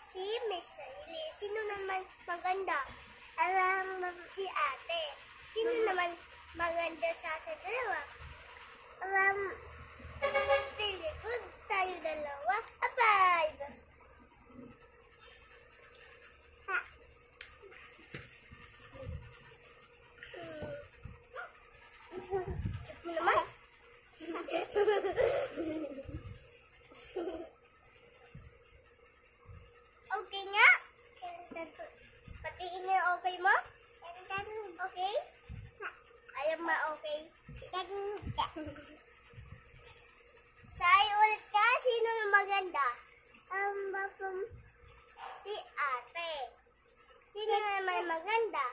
Si Miss Riley, sino naman maganda? Si ate. Sino naman maganda sa atin dalawa? Pili ko tayo dalawa. Five. Ito naman. Okay nga? Patiin niyo okay mo? Okay? Ayaw ma-okay? Say ulit ka, sino yung maganda? Si ate. Sino naman maganda?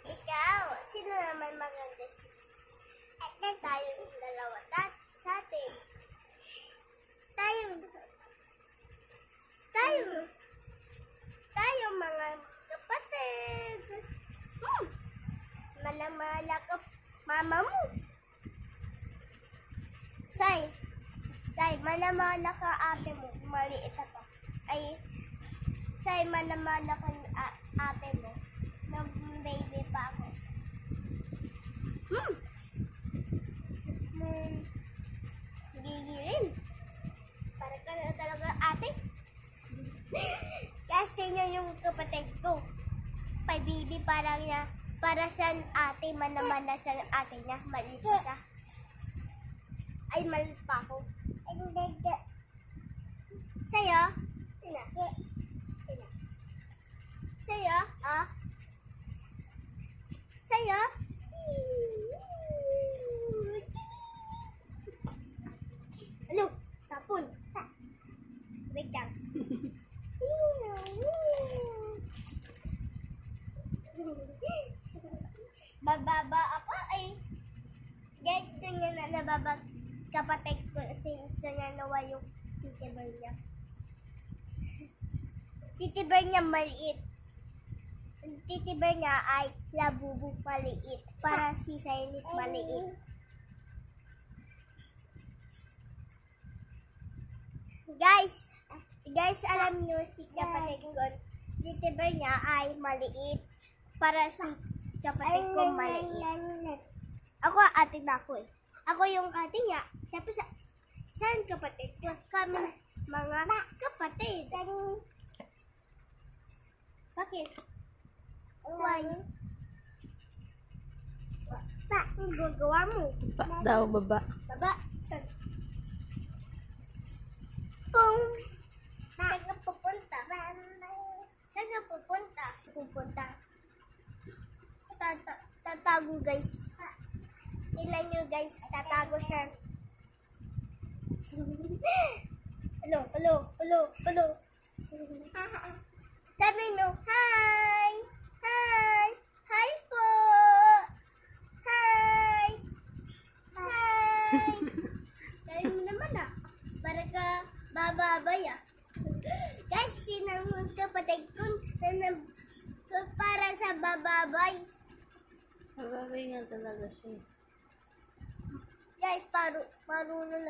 Ikaw. Sino naman maganda? Tayong dalawa sa atin. Tayong mga kapatid. Malamala ka mama mo. Say, manamala ka ate mo. Maliit ako. Say, manamala ka ate mo. Nang baby pa ako. Gigilin. Para ka na talaga ate. Kasi niya yung kapatid ko. Bibi para sa ate, manamala sa ate niya. Maliit siya. Ay, maliit pa ako. Sa'yo? Sa'yo? Sa'yo? Hello, tapon. Wait lang. Bababa ako ay. Guys, gusto niya na nababag kapatid ko kasi gusto niya nawa yung titiber niya. Titiber niya maliit. Titiber niya ay labubo maliit. Para si Silent maliit. Guys, alam niyo si kapatid ko, titiber niya ay maliit. Para si kapatid ko maliit. Ako ate na ako eh. Ako yung ate niya. Tapos saan kapatid ko? Kami mga kapatid. Bakit? Why? Ang gagawa mo? Baba daw, baba. Baba. Kung saan ka pupunta? Saan ka pupunta? Tatago guys. Ilan nyo guys tatago sa... Hello. Sabi mo, hi! Hi po! Hi! Sabi mo naman para ka bababay Guys, tinanong kapatid ko para sa bababay. Bababay nga talaga siya. Guys, marunong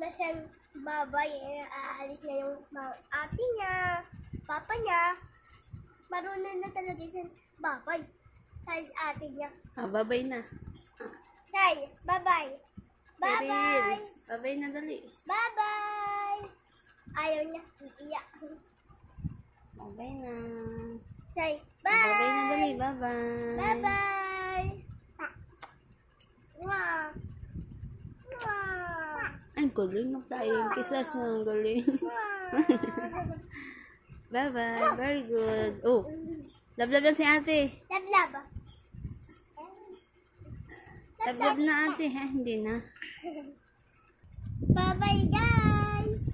na siya babay. Aalis na yung ate niya, papa niya. Marunong na talaga siya babay. Dahil ate niya. Babay na. Say, bye-bye. Bye-bye. Babay na dali. Bye-bye. Ayaw niya, iiyak. Babay na. Say, bye. Babay na dali, bye-bye. Bye-bye. Ay, galing na tayo. Kisas na galing. Bye-bye. Very good. Oh, love-love lang si ate. Love-love. Love-love na ate. Hindi na. Bye-bye guys.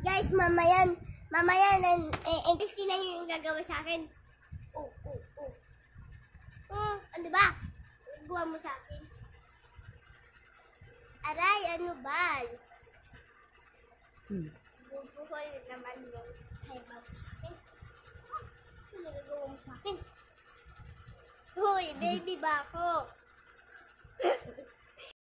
Guys, mamayan. Interesting na yung gagawa sa akin. Ano ba? Gawa mo sa akin. Aray, ano ba? Bubuhol naman yung kaiba mo sa akin. Ano gagawa mo sa akin? Hoy, baby ba ako?